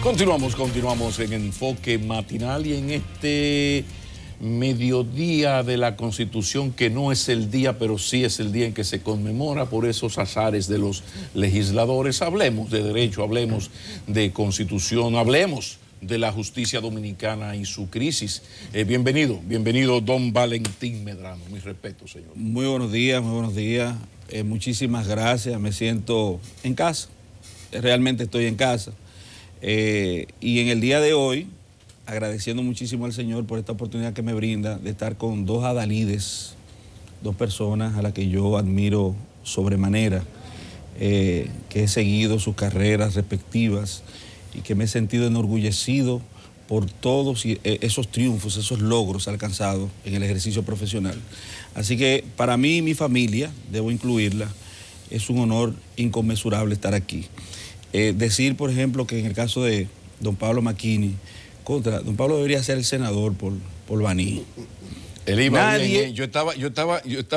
Continuamos en Enfoque Matinal y en este mediodía de la Constitución, que no es el día, pero sí es el día en que se conmemora por esos azares de los legisladores. Hablemos de derecho, hablemos de Constitución, hablemos de la justicia dominicana y su crisis. Bienvenido don Valentín Medrano. Mis respetos, señor. Muy buenos días, muy buenos días. Muchísimas gracias, me siento en casa, realmente estoy en casa. Y en el día de hoy, agradeciendo muchísimo al Señor por esta oportunidad que me brinda de estar con dos adalides, dos personas a las que yo admiro sobremanera, que he seguido sus carreras respectivas y que me he sentido enorgullecido por todos esos triunfos, esos logros alcanzados en el ejercicio profesional. Así que para mí y mi familia, debo incluirla, es un honor inconmensurable estar aquí. Decir, por ejemplo, que en el caso de don Pablo McKinney, don Pablo debería ser el senador por Baní. Él iba bien, yo estaba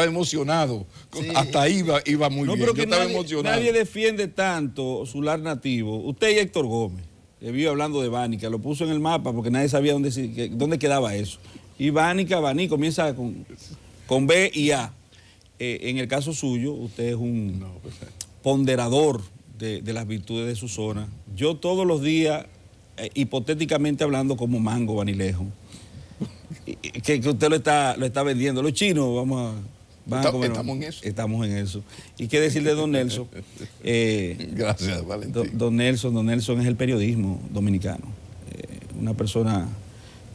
emocionado, sí. Hasta ahí iba muy bien, pero yo estaba emocionado. Nadie defiende tanto su lar nativo. Usted y Héctor Gómez, que vive hablando de Bánica, lo puso en el mapa porque nadie sabía dónde quedaba eso. Y Baní comienza con B y A. En el caso suyo, usted es un ponderador de las virtudes de su zona. Yo todos los días, hipotéticamente hablando, como mango banilejo, que usted lo está vendiendo. Los chinos van a comer. Estamos en eso. ¿Y qué decir de don Nelson? Gracias, Valentín. Don Nelson es el periodismo dominicano. Una persona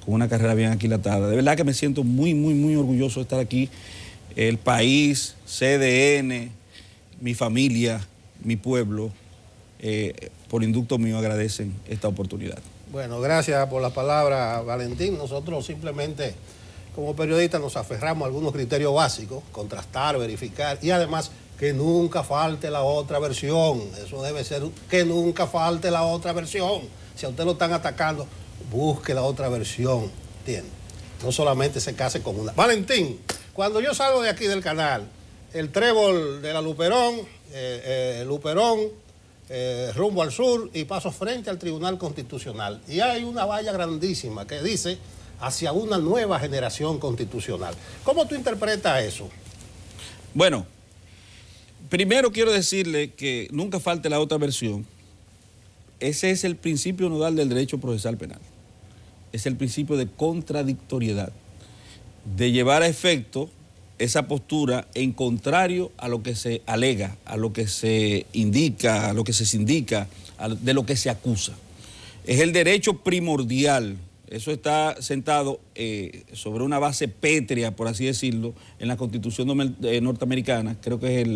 con una carrera bien aquilatada. De verdad que me siento muy, muy, muy orgulloso de estar aquí. El país, CDN, mi familia, mi pueblo, por inducto mío agradecen esta oportunidad. Bueno, gracias por la palabra, Valentín. Nosotros simplemente, como periodistas, nos aferramos a algunos criterios básicos: contrastar, verificar y además que nunca falte la otra versión. Eso debe ser, que nunca falte la otra versión. Si a usted lo están atacando, busque la otra versión, ¿entiende? No solamente se case con una. Valentín, cuando yo salgo de aquí del canal, el trébol de la Luperón, rumbo al sur, y paso frente al Tribunal Constitucional. Y hay una valla grandísima que dice hacia una nueva generación constitucional. ¿Cómo tú interpretas eso? Bueno, primero quiero decirle que nunca falte la otra versión. Ese es el principio nodal del derecho procesal penal. Es el principio de contradictoriedad, de llevar a efecto esa postura en contrario a lo que se alega, a lo que se indica, a lo que se sindica, de lo que se acusa. Es el derecho primordial. Eso está sentado sobre una base pétrea, por así decirlo, en la Constitución norteamericana. Creo que es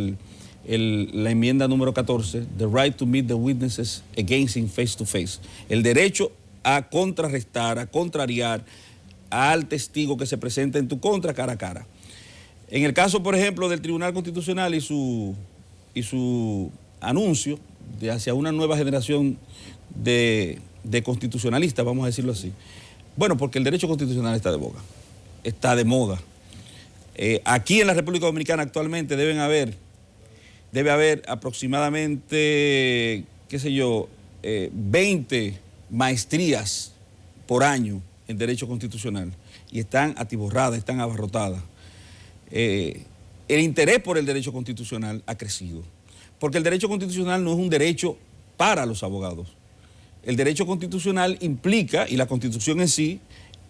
la enmienda número 14, the right to meet the witnesses against him face to face. El derecho a contrarrestar, a contrariar al testigo que se presenta en tu contra cara a cara. En el caso, por ejemplo, del Tribunal Constitucional y su anuncio de hacia una nueva generación de constitucionalistas, vamos a decirlo así. Bueno, porque el derecho constitucional está de moda. Aquí en la República Dominicana actualmente debe haber aproximadamente, 20 maestrías por año en derecho constitucional, y están atiborradas, están abarrotadas. El interés por el derecho constitucional ha crecido, porque el derecho constitucional no es un derecho para los abogados. El derecho constitucional implica, y la Constitución en sí,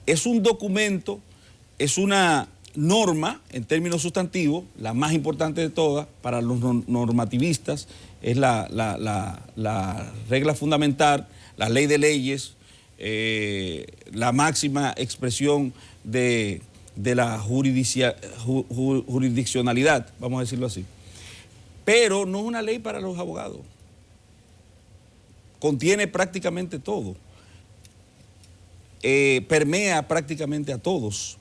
es un documento, es una norma en términos sustantivos, la más importante de todas para los normativistas, es la regla fundamental, la ley de leyes, la máxima expresión de la jurisdiccionalidad, vamos a decirlo así. Pero no es una ley para los abogados. Contiene prácticamente todo. Permea prácticamente a todos.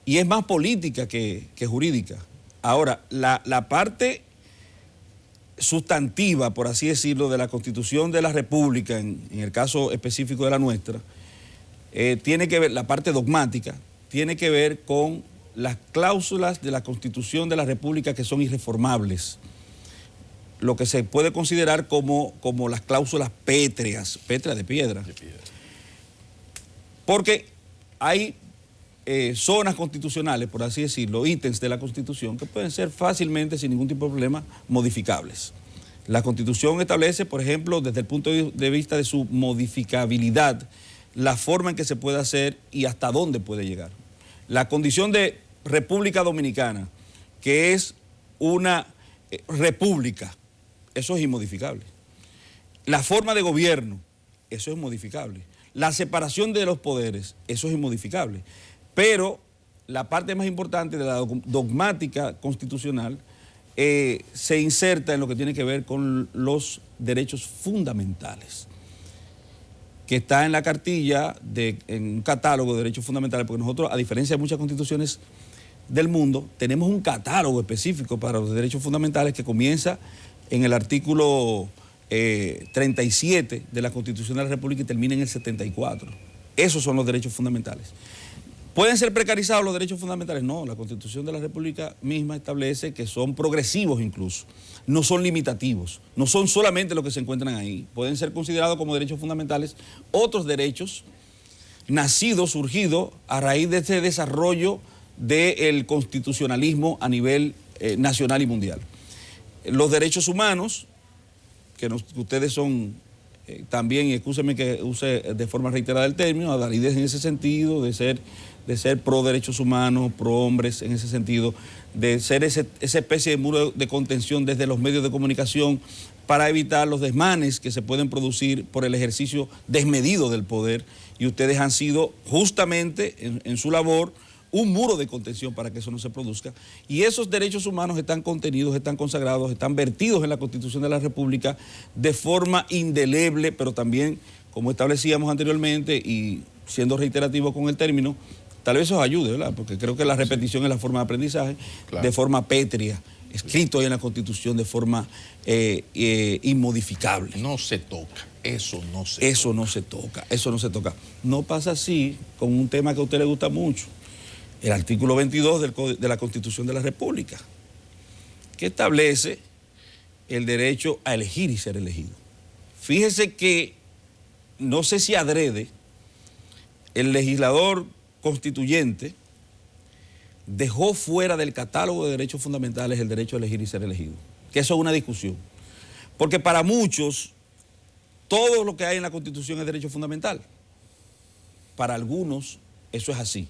Y es más política que jurídica. Ahora, la parte sustantiva, por así decirlo, de la Constitución de la República, en el caso específico de la nuestra, tiene que ver, la parte dogmática, tiene que ver con las cláusulas de la Constitución de la República que son irreformables. lo que se puede considerar como las cláusulas pétreas de piedra. Porque hay zonas constitucionales, por así decirlo, ítems de la Constitución que pueden ser fácilmente, sin ningún tipo de problema, modificables. La Constitución establece, por ejemplo, desde el punto de vista de su modificabilidad, la forma en que se puede hacer y hasta dónde puede llegar. La condición de República Dominicana, que es una república, eso es inmodificable. La forma de gobierno, eso es modificable. La separación de los poderes, eso es inmodificable. Pero la parte más importante de la dogmática constitucional se inserta en lo que tiene que ver con los derechos fundamentales, que está en la cartilla, en un catálogo de derechos fundamentales, porque nosotros, a diferencia de muchas constituciones del mundo, tenemos un catálogo específico para los derechos fundamentales que comienza en el artículo 37 de la Constitución de la República y termina en el 74. Esos son los derechos fundamentales. ¿Pueden ser precarizados los derechos fundamentales? No, la Constitución de la República misma establece que son progresivos incluso, no son limitativos, no son solamente los que se encuentran ahí. Pueden ser considerados como derechos fundamentales otros derechos nacidos, surgidos a raíz de este desarrollo del constitucionalismo a nivel nacional y mundial. Los derechos humanos, que ustedes son también, y excúsenme que use de forma reiterada el término, adalides en ese sentido, de ser pro derechos humanos, pro hombres en ese sentido, de ser esa especie de muro de contención desde los medios de comunicación para evitar los desmanes que se pueden producir por el ejercicio desmedido del poder, y ustedes han sido justamente en su labor un muro de contención para que eso no se produzca. Y esos derechos humanos están contenidos, están consagrados, están vertidos en la Constitución de la República de forma indeleble, pero también, como establecíamos anteriormente, y siendo reiterativo con el término, tal vez eso ayude, ¿verdad? Porque creo que la repetición es la forma de aprendizaje, claro, de forma pétrea, escrito ahí en la Constitución de forma inmodificable. No se toca, eso no se toca. No pasa así con un tema que a usted le gusta mucho, el artículo 22 de la Constitución de la República, que establece el derecho a elegir y ser elegido. Fíjese que, no sé si adrede, el legislador constituyente dejó fuera del catálogo de derechos fundamentales el derecho a elegir y ser elegido, que eso es una discusión, porque para muchos todo lo que hay en la Constitución es derecho fundamental. Para algunos eso es así.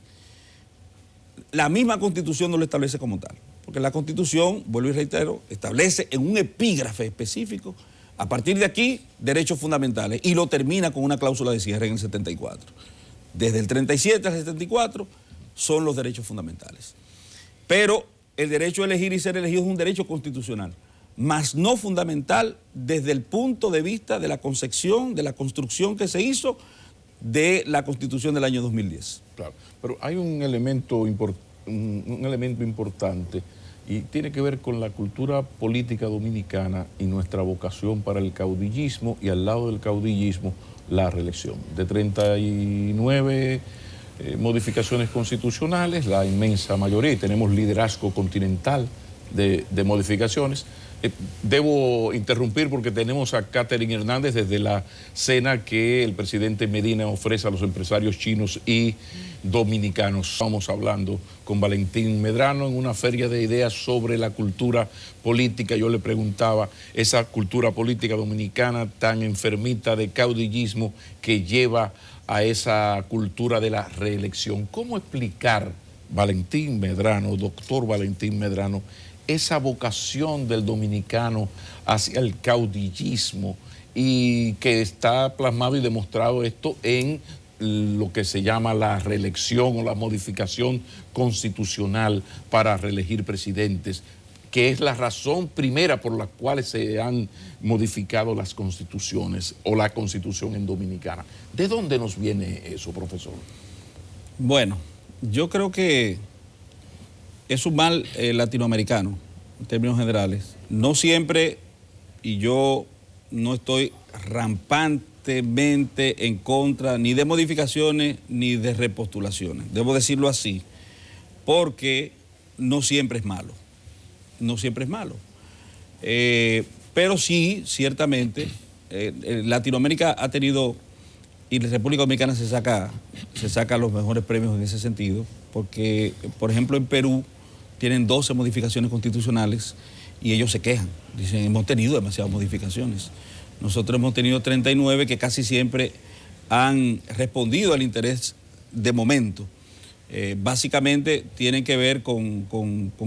La misma Constitución no lo establece como tal, porque la Constitución, vuelvo y reitero, establece en un epígrafe específico, a partir de aquí, derechos fundamentales, y lo termina con una cláusula de cierre en el 74. Desde el 37 al 74 son los derechos fundamentales. Pero el derecho a elegir y ser elegido es un derecho constitucional, mas no fundamental desde el punto de vista de la concepción, de la construcción que se hizo de la Constitución del año 2010. Claro, pero hay un elemento importante y tiene que ver con la cultura política dominicana y nuestra vocación para el caudillismo, y al lado del caudillismo la reelección. De 39 modificaciones constitucionales, la inmensa mayoría, y tenemos liderazgo continental de modificaciones. Debo interrumpir porque tenemos a Catherine Hernández desde la cena que el presidente Medina ofrece a los empresarios chinos y dominicanos. Estamos hablando con Valentín Medrano en una feria de ideas sobre la cultura política. Yo le preguntaba, esa cultura política dominicana tan enfermita de caudillismo que lleva a esa cultura de la reelección. ¿Cómo explicar, Valentín Medrano, doctor Valentín Medrano, esa vocación del dominicano hacia el caudillismo, y que está plasmado y demostrado esto en lo que se llama la reelección o la modificación constitucional para reelegir presidentes, que es la razón primera por la cual se han modificado las constituciones o la constitución en Dominicana? ¿De dónde nos viene eso, profesor? Bueno, yo creo que es un mal latinoamericano, en términos generales. No siempre, y yo no estoy rampantemente en contra ni de modificaciones ni de repostulaciones, debo decirlo así, porque no siempre es malo. No siempre es malo. Pero sí, ciertamente, Latinoamérica ha tenido, y la República Dominicana se saca los mejores premios en ese sentido, porque, por ejemplo, en Perú tienen 12 modificaciones constitucionales y ellos se quejan. Dicen, hemos tenido demasiadas modificaciones. Nosotros hemos tenido 39 que casi siempre han respondido al interés de momento. Básicamente tienen que ver con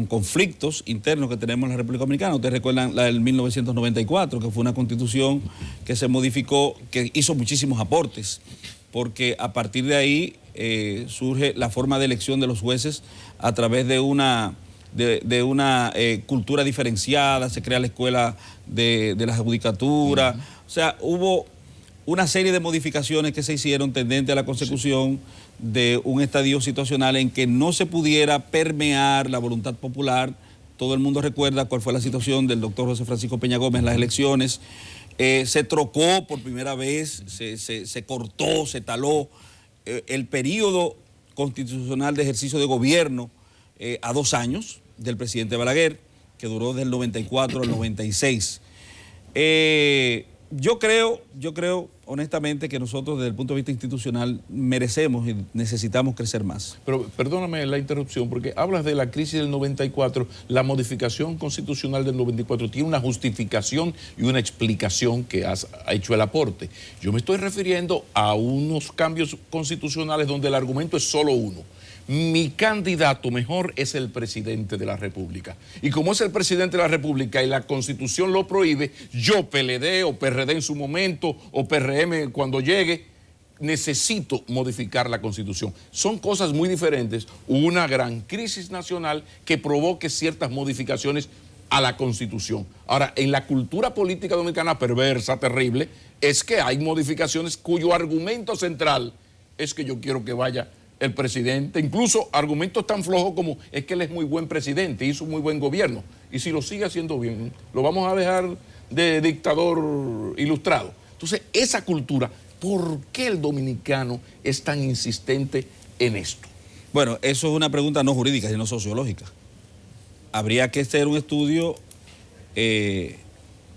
conflictos internos que tenemos en la República Dominicana. Ustedes recuerdan la del 1994, que fue una constitución que se modificó, que hizo muchísimos aportes, porque a partir de ahí surge la forma de elección de los jueces a través de una cultura diferenciada, se crea la escuela de la judicatura. O sea, hubo una serie de modificaciones que se hicieron tendente a la consecución de un estadio situacional en que no se pudiera permear la voluntad popular. Todo el mundo recuerda cuál fue la situación del doctor José Francisco Peña Gómez en las elecciones. Se trocó por primera vez, se cortó, se taló el periodo constitucional de ejercicio de gobierno a 2 años del presidente Balaguer, que duró del 94 al 96. Yo creo honestamente que nosotros desde el punto de vista institucional merecemos y necesitamos crecer más. Pero perdóname la interrupción, porque hablas de la crisis del 94, la modificación constitucional del 94 tiene una justificación y una explicación que ha hecho el aporte. Yo me estoy refiriendo a unos cambios constitucionales donde el argumento es solo uno. Mi candidato mejor es el presidente de la República. Y como es el presidente de la República y la Constitución lo prohíbe, yo, PLD o PRD en su momento, o PRM cuando llegue, necesito modificar la Constitución. Son cosas muy diferentes. Una gran crisis nacional que provoque ciertas modificaciones a la Constitución. Ahora, en la cultura política dominicana perversa, terrible, es que hay modificaciones cuyo argumento central es que yo quiero que vaya el presidente, incluso argumentos tan flojos como es que él es muy buen presidente, hizo un muy buen gobierno, y si lo sigue haciendo bien, lo vamos a dejar de dictador ilustrado. Entonces, esa cultura, ¿por qué el dominicano es tan insistente en esto? Bueno, eso es una pregunta no jurídica, sino sociológica. Habría que hacer un estudio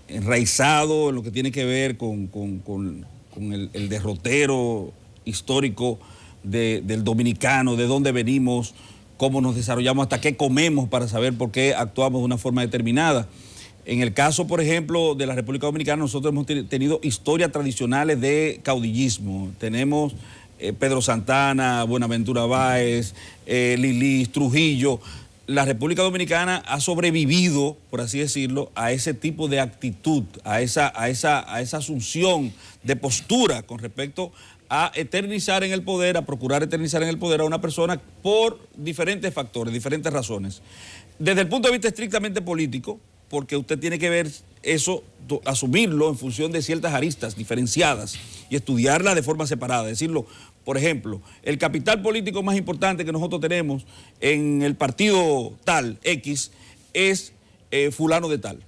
enraizado en lo que tiene que ver con el derrotero histórico del dominicano, de dónde venimos, cómo nos desarrollamos, hasta qué comemos para saber por qué actuamos de una forma determinada. En el caso, por ejemplo, de la República Dominicana, nosotros hemos tenido historias tradicionales de caudillismo. Tenemos Pedro Santana, Buenaventura Báez, Lilis, Trujillo. La República Dominicana ha sobrevivido, por así decirlo, a ese tipo de actitud, a esa asunción de postura con respecto a eternizar en el poder, a procurar eternizar en el poder a una persona por diferentes factores, diferentes razones. Desde el punto de vista estrictamente político, porque usted tiene que ver eso, asumirlo en función de ciertas aristas diferenciadas y estudiarla de forma separada. Decirlo, por ejemplo, el capital político más importante que nosotros tenemos en el partido tal, X, es fulano de tal.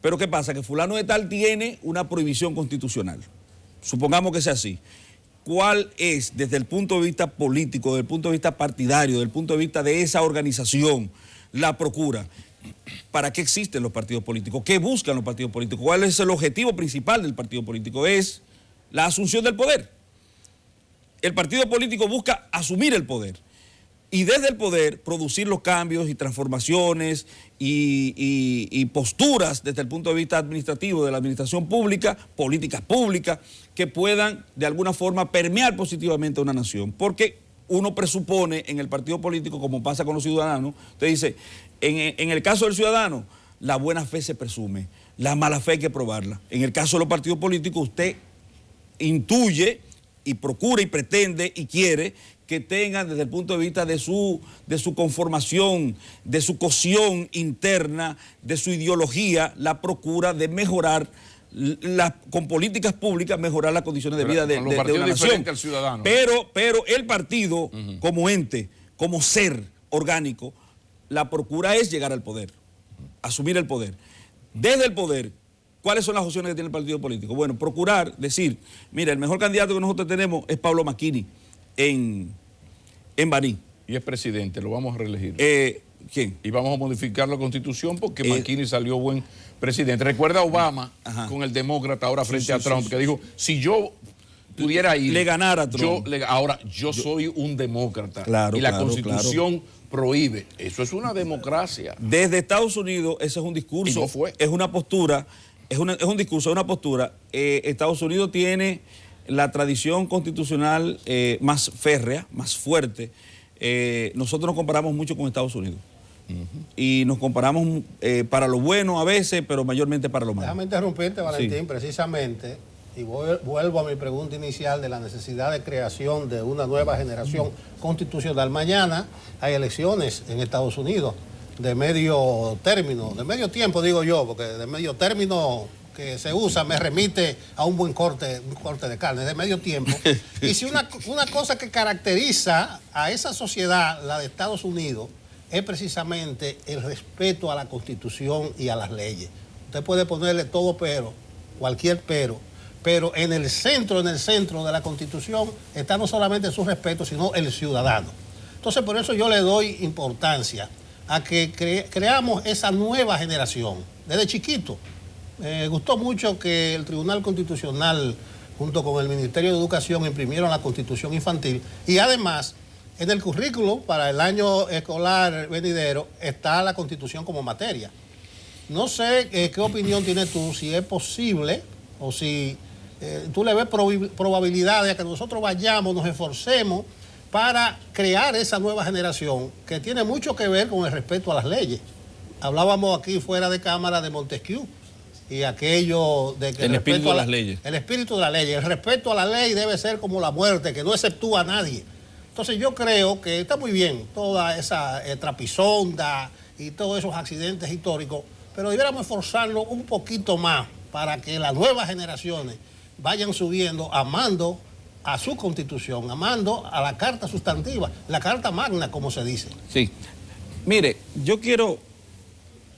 Pero ¿qué pasa? Que fulano de tal tiene una prohibición constitucional. Supongamos que sea así. ¿Cuál es, desde el punto de vista político, desde el punto de vista partidario, desde el punto de vista de esa organización, la procura? ¿Para qué existen los partidos políticos? ¿Qué buscan los partidos políticos? ¿Cuál es el objetivo principal del partido político? Es la asunción del poder. El partido político busca asumir el poder y desde el poder producir los cambios y transformaciones y posturas desde el punto de vista administrativo de la administración pública, políticas públicas que puedan de alguna forma permear positivamente a una nación. Porque uno presupone en el partido político, como pasa con los ciudadanos, usted dice, en el caso del ciudadano, la buena fe se presume, la mala fe hay que probarla. En el caso de los partidos políticos, usted intuye y procura y pretende y quiere que tengan desde el punto de vista de su conformación, de su cosión interna, de su ideología, la procura de mejorar, con políticas públicas, mejorar las condiciones de vida de una nación. Al ciudadano. Pero el partido, como ente, como ser orgánico, la procura es llegar al poder, asumir el poder. Desde el poder, ¿cuáles son las opciones que tiene el partido político? Bueno, procurar decir, mira, el mejor candidato que nosotros tenemos es Pablo Macchini en Baní. Y es presidente, lo vamos a reelegir. ¿Quién? Íbamos a modificar la Constitución porque Eh, McKinney salió buen presidente. Recuerda a Obama con el demócrata ahora frente a Trump, que dijo, si yo pudiera ir... Le ganara a Trump. Ahora, yo soy un demócrata. Claro, y la claro, Constitución prohíbe. Eso es una democracia. Desde Estados Unidos, ese es un discurso, Y no fue. es una postura, es un discurso, es una postura. Estados Unidos tiene la tradición constitucional más férrea, más fuerte. Nosotros nos comparamos mucho con Estados Unidos. Y nos comparamos para lo bueno a veces, pero mayormente para lo malo. Déjame interrumpirte, Valentín, Sí. precisamente, y vuelvo a mi pregunta inicial de la necesidad de creación de una nueva generación constitucional. Mañana hay elecciones en Estados Unidos de medio término, de medio tiempo digo yo, porque de medio término que se usa me remite a un corte de carne, de medio tiempo. Y si una cosa que caracteriza a esa sociedad, la de Estados Unidos, es precisamente el respeto a la Constitución y a las leyes. Usted puede ponerle todo cualquier pero en el centro de la Constitución está no solamente su respeto, sino el ciudadano. Entonces, por eso yo le doy importancia a que creamos esa nueva generación. Desde chiquito, me gustó mucho que el Tribunal Constitucional, junto con el Ministerio de Educación, imprimieron la Constitución infantil y además, en el currículo para el año escolar venidero está la Constitución como materia. No sé qué opinión tienes tú, si es posible o si tú le ves probabilidades a que nosotros vayamos, nos esforcemos para crear esa nueva generación que tiene mucho que ver con el respeto a las leyes. Hablábamos aquí fuera de cámara de Montesquieu y aquello de que el espíritu de las leyes. El espíritu de la ley. El respeto a la ley debe ser como la muerte, que no exceptúa a nadie. Entonces yo creo que está muy bien toda esa trapisonda y todos esos accidentes históricos, pero debiéramos esforzarlo un poquito más para que las nuevas generaciones vayan subiendo, amando a su Constitución, amando a la Carta Sustantiva, la Carta Magna, como se dice. Sí. Mire, yo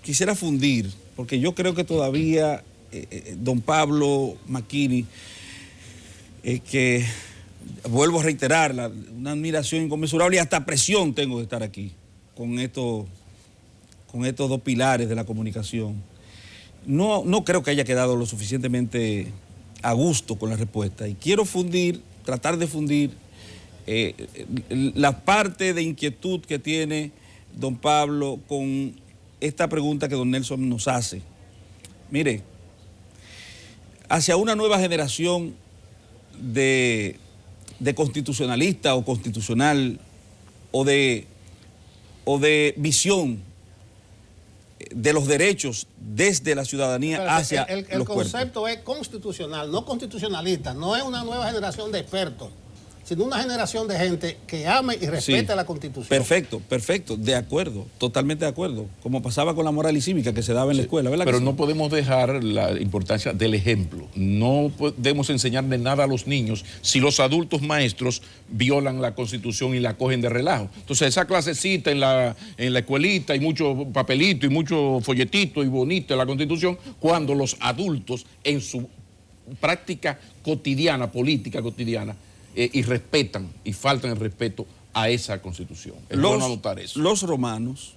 quisiera fundir, porque yo creo que todavía don Pablo McKinney, que vuelvo a reiterar, una admiración inconmensurable y hasta presión tengo de estar aquí con estos dos pilares de la comunicación. No creo que haya quedado lo suficientemente a gusto con la respuesta y quiero tratar de fundir la parte de inquietud que tiene don Pablo con esta pregunta que don Nelson nos hace. Mire, hacia una nueva generación de constitucionalista o constitucional o de visión de los derechos desde la ciudadanía hacia el los cuerpos. concepto es constitucional, no constitucionalista. No es una nueva generación de expertos, sino una generación de gente que ame y respete la Constitución. Perfecto, de acuerdo, totalmente de acuerdo. Como pasaba con la moral y cívica que se daba en la escuela, ¿verdad? Pero no podemos dejar la importancia del ejemplo. No podemos enseñarle nada a los niños si los adultos maestros violan la Constitución y la cogen de relajo. Entonces esa clasecita en la escuelita y mucho papelito y mucho folletito y bonito de la Constitución, cuando los adultos en su práctica cotidiana, política cotidiana, y respetan y faltan el respeto a esa Constitución. Es bueno anotar eso. Los romanos,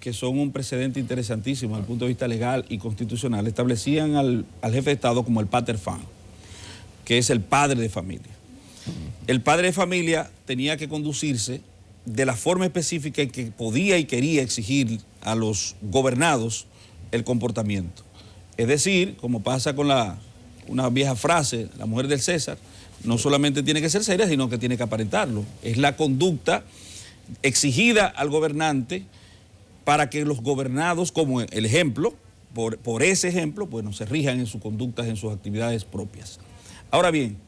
que son un precedente interesantísimo desde el punto de vista legal y constitucional, establecían al jefe de Estado como el pater fam, que es el padre de familia. El padre de familia tenía que conducirse de la forma específica en que podía y quería exigir a los gobernados el comportamiento. Es decir, como pasa con una vieja frase, la mujer del César, no solamente tiene que ser seria, sino que tiene que aparentarlo. Es la conducta exigida al gobernante para que los gobernados, como el ejemplo, por ese ejemplo, bueno, se rijan en sus conductas, en sus actividades propias. Ahora bien,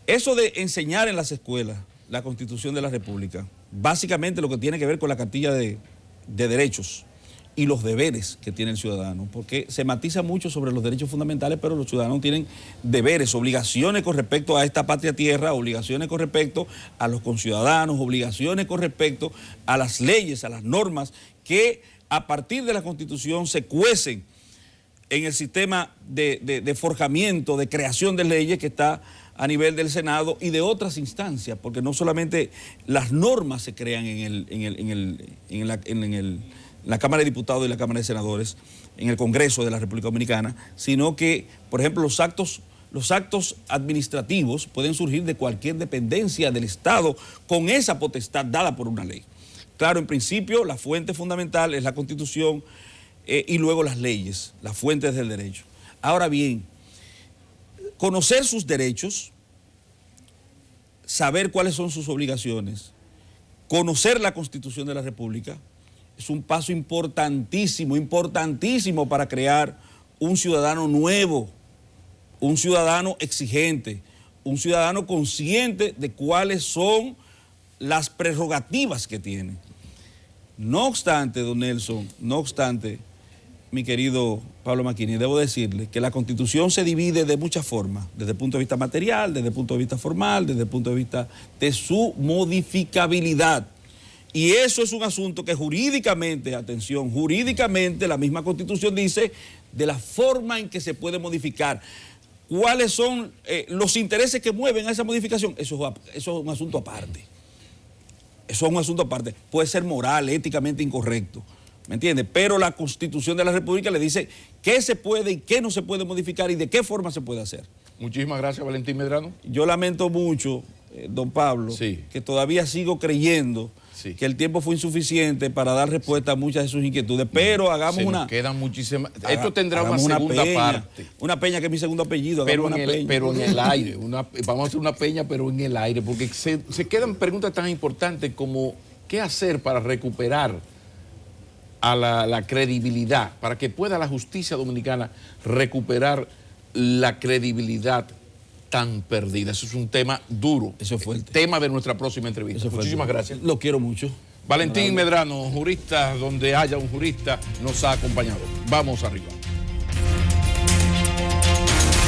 eso de enseñar en las escuelas la Constitución de la República, básicamente lo que tiene que ver con la cartilla de derechos y los deberes que tiene el ciudadano, porque se matiza mucho sobre los derechos fundamentales, pero los ciudadanos tienen deberes, obligaciones con respecto a esta patria tierra, obligaciones con respecto a los conciudadanos, obligaciones con respecto a las leyes, a las normas que a partir de la Constitución se cuecen en el sistema de forjamiento, de creación de leyes que está a nivel del Senado y de otras instancias, porque no solamente las normas se crean en la Cámara de Diputados y la Cámara de Senadores, en el Congreso de la República Dominicana, sino que, por ejemplo, los actos administrativos pueden surgir de cualquier dependencia del Estado con esa potestad dada por una ley. Claro, en principio, la fuente fundamental es la Constitución y luego las leyes, las fuentes del derecho. Ahora bien, conocer sus derechos, saber cuáles son sus obligaciones, conocer la Constitución de la República, es un paso importantísimo, importantísimo para crear un ciudadano nuevo, un ciudadano exigente, un ciudadano consciente de cuáles son las prerrogativas que tiene. No obstante, don Nelson, no obstante, mi querido Pablo Macchini, debo decirle que la Constitución se divide de muchas formas, desde el punto de vista material, desde el punto de vista formal, desde el punto de vista de su modificabilidad. Y eso es un asunto que jurídicamente, atención, jurídicamente la misma Constitución dice de la forma en que se puede modificar. ¿Cuáles son los intereses que mueven a esa modificación? Eso es un asunto aparte. Eso es un asunto aparte. Puede ser moral, éticamente incorrecto, ¿me entiende? Pero la Constitución de la República le dice qué se puede y qué no se puede modificar y de qué forma se puede hacer. Muchísimas gracias, Valentín Medrano. Yo lamento mucho, don Pablo, sí, que todavía sigo creyendo que el tiempo fue insuficiente para dar respuesta a muchas de sus inquietudes, pero hagamos una... Quedan muchísimas... Esto tendrá una segunda parte. Una peña que es mi segundo apellido. Pero en el aire. Vamos a hacer una peña, pero en el aire, porque se quedan preguntas tan importantes como qué hacer para recuperar a la credibilidad, para que pueda la justicia dominicana recuperar la credibilidad tan perdida. Eso es un tema duro. Eso es fuerte. Tema de nuestra próxima entrevista. Muchísimas gracias. Lo quiero mucho. Valentín Medrano, jurista, donde haya un jurista, nos ha acompañado. Vamos arriba.